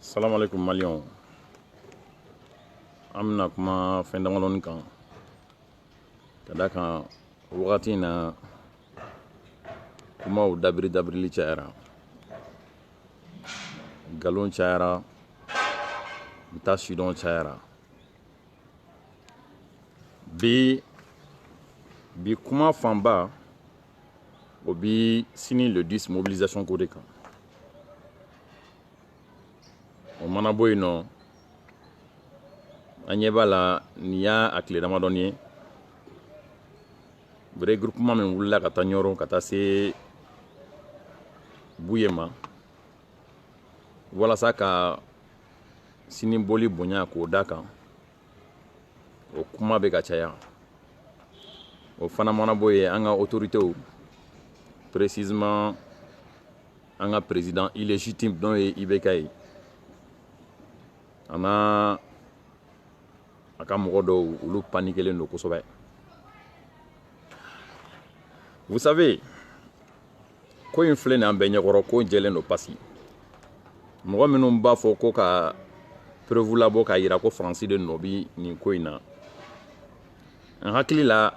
Salam alaikum Malion. Amna kuma fɛn damadɔni kan ka da kan wagati in na kumaw dabirili cayara, galon cayara, n ta sidɔn cayara. Bi kuma fanba o bi sini le 10 mobilisation ko de kan. O mana bɔ yen nɔ an ɲɛ b'a la nin y'a tile damadɔni ye regroupement min wulila ka taa ɲɔrɔ ka taa se Buye ma walasa ka sini boli bonya k'o da kan. O kuma bɛ ka caya. O fana mana bɔ yen an ka autorités précisément an ka président illégitime n'o ye IBK ye a n'a a ka mɔgɔ dɔw olu paniquelen don kosɛbɛ. Vous savez ko in filɛ nin an bɛɛ ɲɛkɔrɔ ko jɛlen don pasi. Mɔgɔ minnu b'a fɔ ko ka preuve labɔ k'a jira ko Faransi de nɔ bi nin ko in na, an hakili la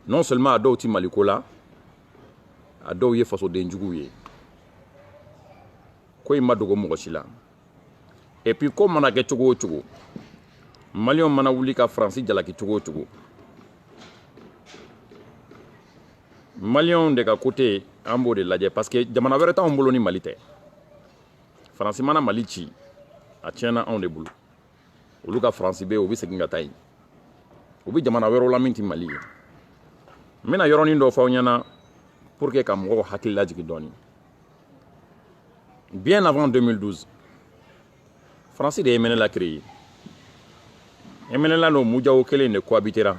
non seulement a dɔw ti Maliko la, a dɔw ye fasodenjuguw ye. Ko in ma dogo mɔgɔ si la. Et puis ko mana kɛ cogo o cogo, Maliɲɛnw mana wuli ka Faransi jalaki cogo o cogo, Maliɲɛnw de ka côté an b'o de lajɛ parce que jamana wɛrɛ t'anw bolo ni Mali tɛ. Faransi mana Mali ci a tiɲɛna anw de bolo. Olu ka Faransi bɛ yen, u bɛ segin ka taa yen. U bɛ jamana wɛrɛw la min tɛ Mali ye. N bɛna yɔrɔnin dɔ f'aw ɲɛna pour que ka mɔgɔw hakili lajigin dɔɔni. Bien avant 2012, Faransi de ye MNLA créé. MNLA n'o mujaw kelen de cohabitera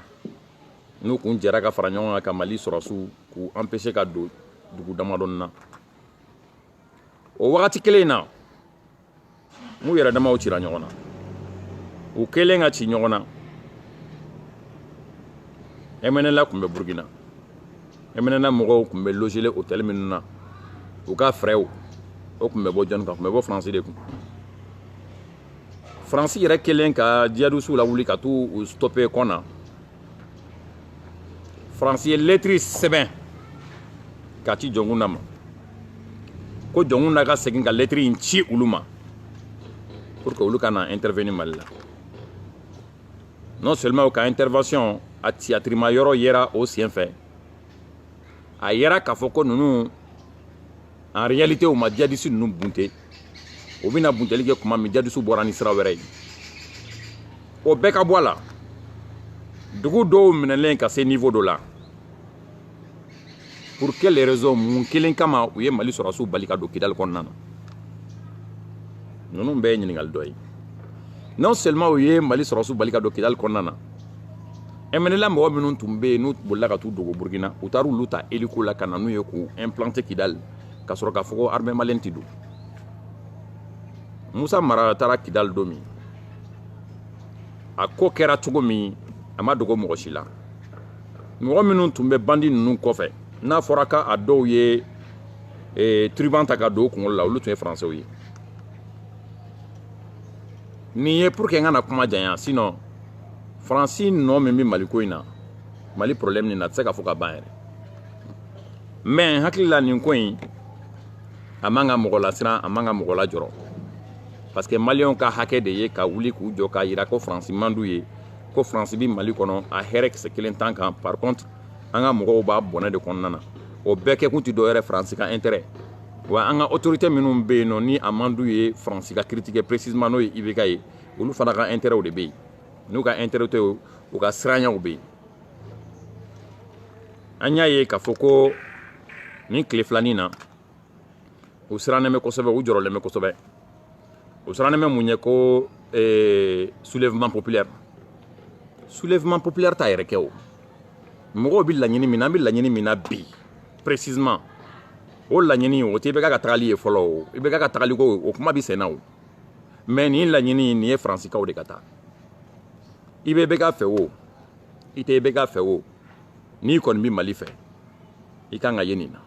n'u kun jɛra ka fara ɲɔgɔn kan ka Mali sɔrɔsiw k'u empêcher ka don dugu damadɔni na. O wagati kelen in na n'u yɛrɛ damaw cira ɲɔgɔn na, u kelen ka ci ɲɔgɔn na. MNLA kun bɛ Burkina, MNLA mɔgɔw kun bɛ loger hôtel minnu na, u ka frais o kun bɛ bɔ jɔnni kan, kun bɛ bɔ Faransi de kun. Faransi yɛrɛ kelen ka djihadistes lawuli ka t'u stopper kɔn na. Faransi ye lettre sɛbɛn ka ci jɔnkunda ma ko jɔnkunda ka segin ka lettre in ci olu ma pour que olu kana intervenir Mali la. Non seulement ka intervention a tiyatirima yɔrɔ yera o sen fɛ, a yera k'a fɔ ko ninnu en réalité u ma djihadistes ninnu bunte. O bɛna buntɛli kɛ kuma min djihadistes bɔra ni sira wɛrɛ ye. O bɛɛ ka bɔ a la, dugu dɔw minɛlen ka se niveau dɔ la. Pour quelle raison mun kelen kama u ye Mali sɔrɔsiw bali ka don Kidali kɔnɔna na? Ninnu bɛɛ ye ɲininkali dɔ ye. Non seulement u ye Mali sɔrɔsiw bali ka don Kidali kɔnɔna na, MNLA mɔgɔ minnu tun bɛ yen n'u bolila ka t'u dogo Burkina, u taara olu ta hélico la ka na n'u ye k'u implanter Kidali ka sɔrɔ k'a fɔ ko armée malienne tɛ don. Musa Mara taara Kidali don min, a ko kɛra cogo min a ma dogo mɔgɔ si la. Mɔgɔ minnu tun bɛ bandi ninnu kɔfɛ, n'a fɔra k'a dɔw ye truban ta ka don u kunkolo la, olu tun ye Faransɛw ye. Nin ye pour que n kana kuma janya, sinon Faransi nɔ min bɛ Mali ko in na, Mali problème nin na, a tɛ se ka fɔ ka ban yɛrɛ. Mais n hakili la nin ko in a man ka mɔgɔ lasiran, a man ka mɔgɔ lajɔrɔ. Parce que Maliɲɛnw ka hakɛ de ye ka wuli k'u jɔ k'a jira ko Faransi man d'u ye, ko Faransi bi Mali kɔnɔ a hɛrɛ kisɛ kelen t'an kan. Par contre an ka mɔgɔw b'a bɔnɛ de kɔnɔna na. O bɛɛ kɛ kun tɛ dɔwɛrɛ Faransi ka intérêt. Wa an ka autorité minnu bɛ yen nɔ ni a man d'u ye Faransi ka critiquer précisément n'o ye IBK ye, olu fana ka intérêt de bɛ yen. N'u ka intérêt tɛ o, u ka siranɲɛw bɛ yen. An y'a ye k'a fɔ ko nin tile filanin na u sirannen bɛ kosɛbɛ, u jɔrɔlen bɛ kosɛbɛ. O sirannen bɛ mun ye ko soulèvement populaire. Soulèvement populaire t'a yɛrɛ kɛ o. Mɔgɔw bɛ laɲini min na, an bɛ laɲini min na bi précisément, o laɲini o tɛ IBK ka tagali ye fɔlɔ o. IBK ka tagali ko o kuma bɛ sen na o. Mais nin laɲini nin ye Faransikaw de ka taa. I bɛ IBK fɛ o, i tɛ IBK fɛ o, n'i kɔni bɛ Mali fɛ, i kan ka ye nin na.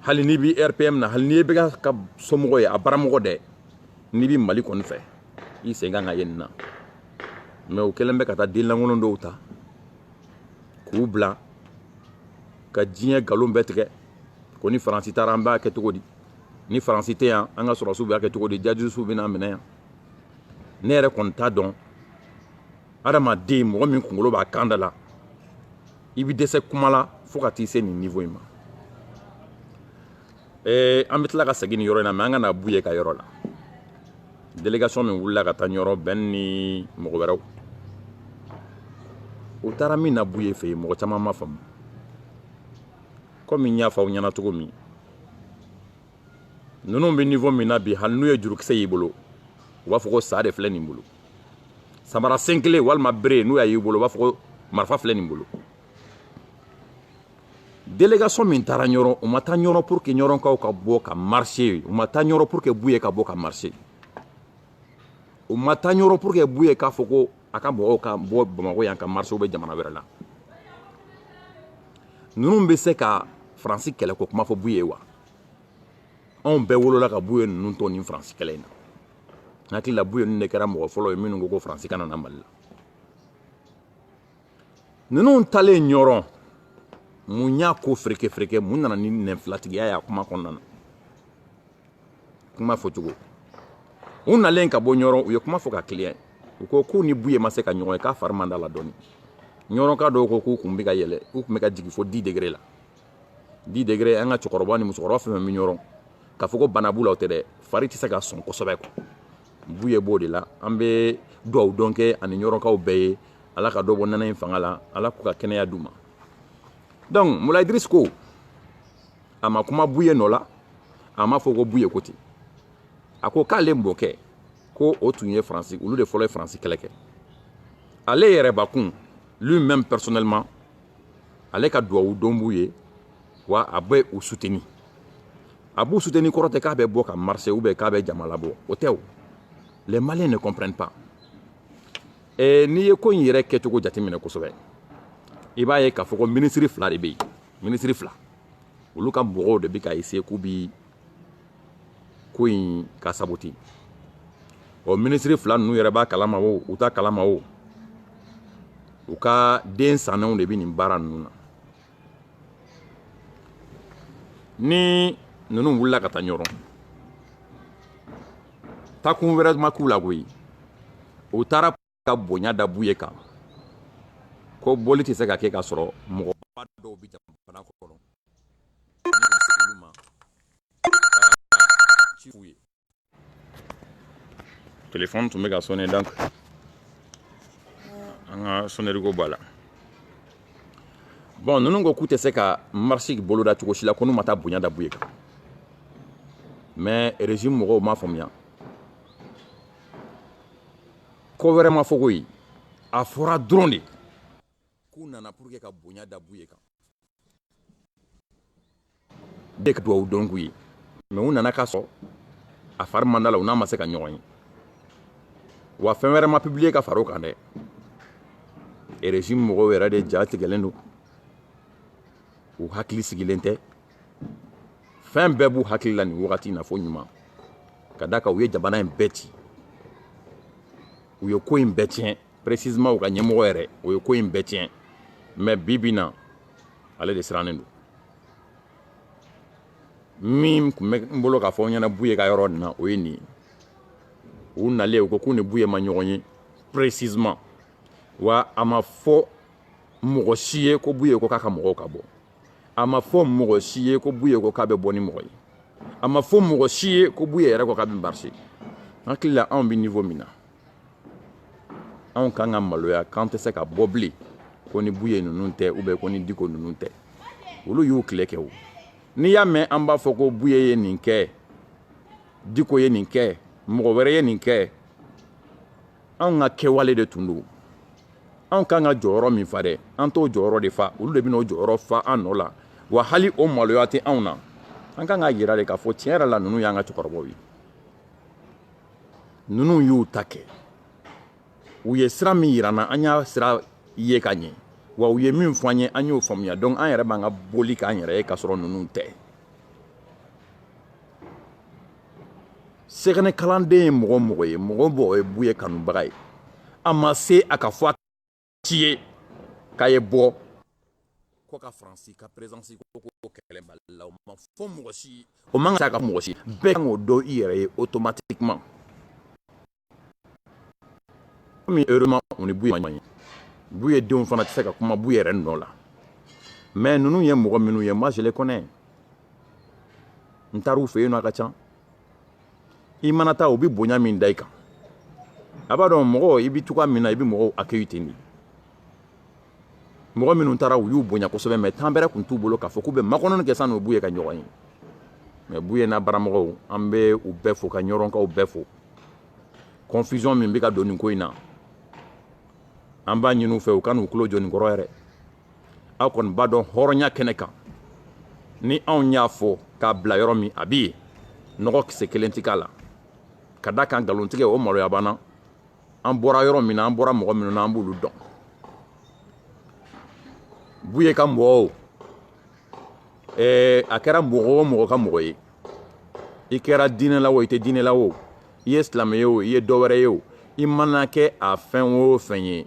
Hali n'i bɛ RPM na, hali n'i ye IBK ka somɔgɔ ye, a baramɔgɔ dɛ, n'i bɛ Mali kɔni fɛ i sen kan ka ye nin na mais o kɛlen bɛ ka taa den lankolon dɔw ta k'u bila ka diɲɛ galon bɛɛ tigɛ ko ni Faransi taara an b'a kɛ cogo di ni Faransi tɛ yan an ka sɔrɔsiw b'a kɛ cogo di jadisuw bɛna minɛ yan ne yɛrɛ kɔni t'a dɔn adamaden mɔgɔ min kunkolo b'a kan da la i bɛ dɛsɛ kuma la fo ka t'i se nin niveau in ma an bɛ tila ka segin nin yɔrɔ in na mais an ka na Buye ka yɔrɔ la délégation min wulila ka taa ɲɔrɔ bɛn ni mɔgɔ wɛrɛw u taara min na Buye fɛ yen mɔgɔ caman ma faamu comme n y'a fɔ aw ɲɛna cogo min ninnu bɛ niveau min na bi hali n'u ye jurukisɛ y'i bolo u b'a fɔ ko sa de filɛ nin bolo samara sen kelen walima bere n'u y'a y'i bolo u b'a fɔ ko marifa filɛ nin bolo délégation min taara ɲɔrɔ u ma taa ɲɔrɔ pour que ɲɔrɔnkaw ka bɔ ka marcher u ma taa ɲɔrɔ pour que Buye ka bɔ ka marcher u ma taa ɲɔrɔ pour que Buye k'a fɔ ko a ka mɔgɔw ka bɔ Bamakɔ yan ka marcher u bɛ jamana wɛrɛ la ninnu bɛ se ka Faransi kɛlɛ ko kuma fɔ Buye ye wa anw bɛɛ wolola ka Buye ninnu to nin Faransi kɛlɛ in na n hakili la Buye ninnu de kɛra mɔgɔ fɔlɔ ye minnu ko ko Faransi kana na Mali la ninnu talen ɲɔrɔ mun y'a ko fereke mun nana ni nɛnfilatigiya y'a kuma kɔnɔna na kuma fɔcogo u nalen ka bɔ ɲɔrɔ u ye kuma fɔ ka kiliyan u ko k'u ni Buye ma se ka ɲɔgɔn ye k'a fari man da la dɔɔni ɲɔrɔnka dɔw ko k'u tun bɛ ka yɛlɛ u tun bɛ ka jigin fo 10 degré la 10 degré an ka cɛkɔrɔba ni musokɔrɔba fɛn fɛn bɛ ɲɔrɔ k'a fɔ ko bana b'u la o tɛ dɛ fari tɛ se ka sɔn kosɛbɛ quoi Buye b'o de la an bɛ dugawu dɔn kɛ ani ɲɔrɔnkaw bɛɛ ye ala ka dɔ bɔ nana in fanga la ala k'u ka kɛnɛya d'u ma donc Moulaye Idriss ko a ma kuma Buye nɔ la a ma fɔ ko Buye ko ten a ko k'ale mɔkɛ ko o tun ye Faransi olu de fɔlɔ ye Faransi kɛlɛ kɛ ale yɛrɛ bakun lui-même personnellement ale ka dugawu dɔn b'u ye wa a bɛ u soutenir a b'u soutenir kɔrɔ tɛ k'a bɛ bɔ ka marcher ou bien k'a bɛ jama labɔ o tɛ o les Maliens ne comprennent pas n'i ye ko in yɛrɛ kɛcogo jateminɛ kosɛbɛ i b'a ye k'a fɔ ko ministre fila de bɛ yen ministre fila olu ka mɔgɔw de bɛ ka essayer k'u bi ko in ka saboter o ministre fila ninnu yɛrɛ b'a kalama o u t'a kalama o u ka den sannenw de bɛ nin baara ninnu na ni ninnu wulila ka taa ɲɔrɔ takun wɛrɛ ma k'u la koyi u taara ka bonya da Buye kan ko boli tɛ se ka kɛ k'a sɔrɔ mɔgɔba dɔw bɛ jamana kɔnɔ olu ma ka ci f'u ye téléphone tun bɛ ka sonner donc an ka sonnerie ko b'a la bon ninnu ko k'u tɛ se ka marche boloda cogo si la ko n'u ma taa bonya da Buye kan mais régime mɔgɔw m'a faamuya ko wɛrɛ ma fɔ koyi a fɔra dɔrɔn de k'u nana pour que ka bonya da Buye kan de ka dugawu dɔn k'u ye mais u nana k'a sɔrɔ a fari man da la u n'a ma se ka ɲɔgɔn ye wa fɛn wɛrɛ ma publier ka far'o kan dɛ régime mɔgɔw yɛrɛ de ja tigɛlen don u hakili sigilen tɛ fɛn bɛɛ b'u hakili la nin wagati in na fo ɲuman ka da kan u ye jamana in bɛɛ ci u ye ko in bɛɛ tiɲɛ précisément u ka ɲɛmɔgɔ yɛrɛ o ye ko in bɛɛ tiɲɛ mais bi bi na ale de sirannen don min tun bɛ n bolo k'a fɔ ɲɛna Buye ka yɔrɔ nin na o ye nin ye u nalen u ko k'u ni Buye ma ɲɔgɔn ye précisément wa a ma fɔ mɔgɔ si ye ko Buye ko k'a ka mɔgɔw ka bɔ a ma fɔ mɔgɔ si ye ko Buye ko k'a bɛ bɔ ni mɔgɔ ye a ma fɔ mɔgɔ si ye ko Buye yɛrɛ ko k'a bɛ marcher n hakili la anw bɛ niveau min na anw kan ka maloya k'an tɛ se ka bɔ bilen ko ni Buye ninnu tɛ ou bien ko ni Diko ninnu tɛ olu y'u tile kɛ o n'i y'a mɛn an b'a fɔ ko Buye ye nin kɛ Diko ye nin kɛ mɔgɔ wɛrɛ ye nin kɛ anw ka kɛwale de tun don anw kan ka jɔyɔrɔ min fa dɛ an t'o jɔyɔrɔ de fa olu de bɛ n'o jɔyɔrɔ fa an nɔ la wa hali o maloya tɛ anw na an kan ka yira de k'a fɔ tiɲɛ yɛrɛ la ninnu y'an ka cɛkɔrɔbaw ye ninnu y'u ta kɛ u ye sira min yira an na an y'a sira ye ka ɲɛ wa u ye min fɔ an ye an y'o faamuya donc an yɛrɛ b'an ka boli k'an yɛrɛ ye k'a sɔrɔ ninnu tɛ sɛgɛnɛ kalanden ye mɔgɔ mɔgɔ ye mɔgɔ mɔgɔ ye Buye kanubaga ye a ma se a ka fɔ a ci ye k'a ye bɔ ko ka Faransi ka présence ko kɛlɛ Mali la o ma fɔ mɔgɔ si o man ka mɔgɔ si bɛɛ kan k'o dɔn i yɛrɛ ye automatiquement comme heureusement on est Buye man ye Buye denw fana tɛ se ka kuma Buye yɛrɛ nɔ la mais ninnu ye mɔgɔ minnu ye moi je les connais n taar'u fɛ yen nɔ a ka ca i mana taa u bɛ bonya min da i kan a b'a dɔn mɔgɔ i bɛ cogoya min na i bɛ mɔgɔw accueillir ten de mɔgɔ minnu taara u y'u bonya kosɛbɛ mais temps bɛrɛ tun t'u bolo k'a fɔ k'u bɛ makɔnɔni kɛ sani u Buye ka ɲɔgɔn ye mais Buye n'a baramɔgɔw an bɛ u bɛɛ fo ka ɲɔrɔnkaw bɛɛ fo confusion min bɛ ka don nin ko in na an b'a ɲini u fɛ u ka n'u tulo jɔ nin kɔrɔ yɛrɛ aw kɔni b'a dɔn hɔrɔnya kɛnɛ kan ni anw y'a fɔ k'a bila yɔrɔ min a bɛ yen nɔgɔ kisɛ kelen tɛ k'a la ka da kan nkalontigɛ o maloya banna an bɔra yɔrɔ min na an bɔra mɔgɔ minnu na an b'olu dɔn Buye ka mɔgɔw a kɛra mɔgɔ o mɔgɔ ka mɔgɔ ye i kɛra diinɛ la o i tɛ diinɛ la o i ye silamɛ ye o i ye dɔ wɛrɛ ye o i mana kɛ a fɛn o fɛn ye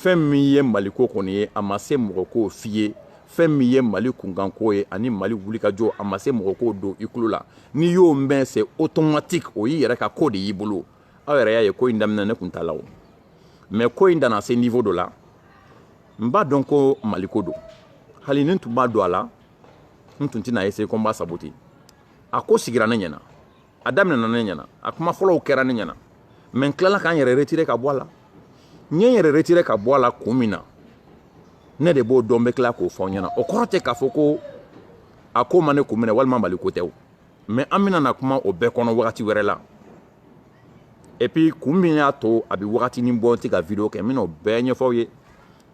fɛn min ye Maliko kɔni ye a ma se mɔgɔ k'o f'i ye fɛn min ye Mali kunkanko ye ani Mali wulikajɔ a ma se mɔgɔ k'o don i tulo la n'i y'o mɛn c'est automatique o y'i yɛrɛ ka ko de y'i bolo aw yɛrɛ y'a ye ko in daminɛ ne tun t'a la o mais ko in nana se niveau dɔ la n b'a dɔn ko Maliko don hali ni n tun b'a don a la n tun tɛna essayer ko n b'a saboter a ko sigira ne ɲɛna a daminɛna ne ɲɛna a kuma fɔlɔw kɛra ne ɲɛna mais n tilala k'an yɛrɛ retirer ka bɔ a la n ye n yɛrɛ retirer ka bɔ a la kun min na ne de b'o dɔn n bɛ tila k'o fɔ ɲɛna o kɔrɔ tɛ k'a fɔ ko a ko ma ne kun minɛ walima Maliko tɛ o mais an bɛna na kuma o bɛɛ kɔnɔ wagati wɛrɛ la et puis kun min y'a to a bɛ wagatinin bɔ n tɛ ka video kɛ n bɛna o bɛɛ ɲɛfɔ aw ye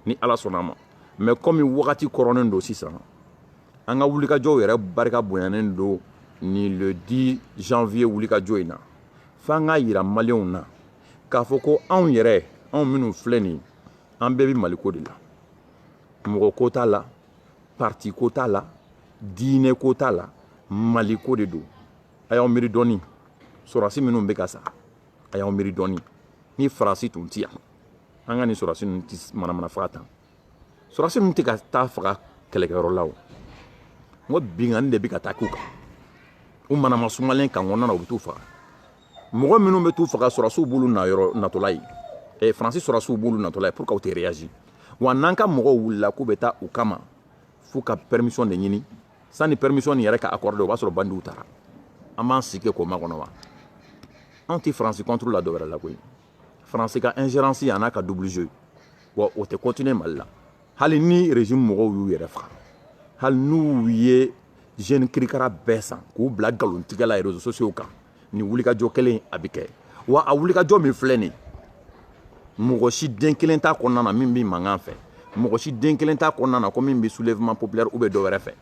ni Ala sɔnna ma mais comme wagati kɔrɔnen don sisan an ka wulikajɔw yɛrɛ barika bonyanen don ni le 10 janvier wulikajɔ in na f'an k'a yira maliyɛnw na k'a fɔ ko anw yɛrɛ anw minnu filɛ nin an bɛɛ bɛ Maliko de la mɔgɔ ko t'a la parti ko t'a la diinɛ ko t'a la Maliko de don a y'aw miiri dɔɔni sɔrɔdasi minnu bɛ ka sa a y'aw miiri dɔɔni ni Faransi tun tɛ yan an ka nin sɔrɔdasi ninnu tɛ manamana faga tan sɔrɔdasi ninnu tɛ ka taa faga kɛlɛkɛyɔrɔ la o n ko binkanni de bɛ ka taa k'u kan u manama sumalen kan kɔnɔna na u bɛ t'u faga mɔgɔ minnu bɛ t'u faga sɔrɔdasiw b'olu natɔla ye Faransi sɔrɔdasiw b'olu natɔla ye pour que u tɛ réagir wa n'an ka mɔgɔw wulila k'u bɛ taa u kama f'u ka permission de ɲini sani permission nin yɛrɛ ka accorder o b'a sɔrɔ bandiw taara an b'an sigi k'o makɔnɔ wa anw tɛ Faransi contre la dɔwɛrɛ la koyi Faransi ka ingérence a n'a ka double jeu wa o tɛ continuer Mali la hali ni régime mɔgɔw y'u yɛrɛ faga hali n'u ye jeune kirikara bɛɛ san k'u bila nkalontigɛ la réseaux sociaux kan nin wulikajɔ kelen a bɛ kɛ wa a wulikajɔ min filɛ nin mɔgɔ si den kelen t'a kɔnɔna na min bɛ mankan fɛ mɔgɔ si den kelen t'a kɔnɔna na ko min bɛ soulèvement populaire ou bien dɔ wɛrɛ fɛ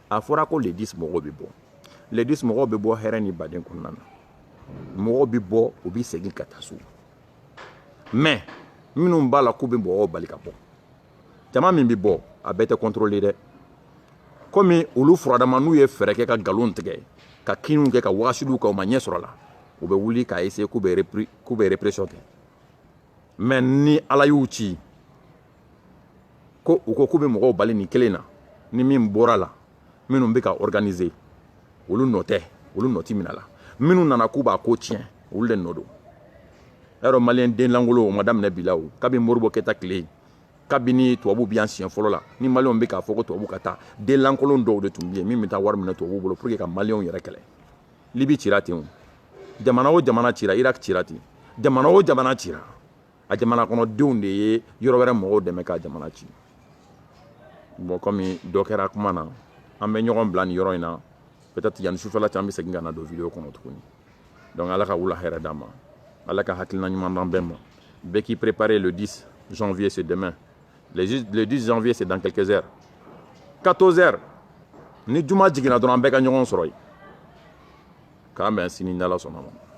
a fɔra ko les 10 mɔgɔw bɛ bɔ les 10 mɔgɔw bɛ bɔ hɛrɛ ni baden kɔnɔna na mɔgɔw bɛ bɔ u bɛ segin ka taa so mais minnu b'a la k'u bɛ mɔgɔw bali ka bɔ jama min bɛ bɔ a bɛɛ tɛ contrôler dɛ komi olu furadama n'u ye fɛɛrɛ kɛ ka nkalon tigɛ ka kiniw kɛ ka wagasidiw kɛ u ma ɲɛ sɔrɔ a la u bɛ wuli k'a essayer k'u bɛ répression kɛ mais ni Ala y'u ci ko u ko k'u bɛ mɔgɔw bali nin kelen na ni min bɔra la minnu bɛ ka organiser olu nɔ tɛ olu nɔ tɛ minɛ la minnu nana k'u b'a ko tiɲɛ olu de nɔ don yɔrɔ maliyɛn den lankolon o ma daminɛ bi la o kabini Modibo Keyita tile kabini tubabu bɛ yan siɲɛ fɔlɔ la ni maliyɛnw bɛ k'a fɔ ko tubabu ka taa den lankolon dɔw de tun bɛ yen min bɛ taa wari minɛ tubabuw bolo pour que ka maliyɛnw yɛrɛ kɛlɛ Libi cira ten o jamana o jamana cira Irak cira ten jamana o jamana cira a jamana kɔnɔdenw de ye yɔrɔ wɛrɛ mɔgɔw dɛmɛ ka jamana ci bon comme dɔ kɛra kuma na an bɛ ɲɔgɔn bila nin yɔrɔ in na peut-être yanni sufɛla cɛ an bɛ segin ka na don vidéo kɔnɔ tuguni donc Ala ka wula hɛrɛ d'an ma Ala ka hakilina ɲuman d'an bɛɛ ma bɛɛ k'i préparer le 10 janvier c'est demain le 10 janvier c'est dans quelques heures 14 heures ni juma jiginna dɔrɔn an bɛɛ ka ɲɔgɔn sɔrɔ yen k'an bɛn sini n'Ala sɔnna ma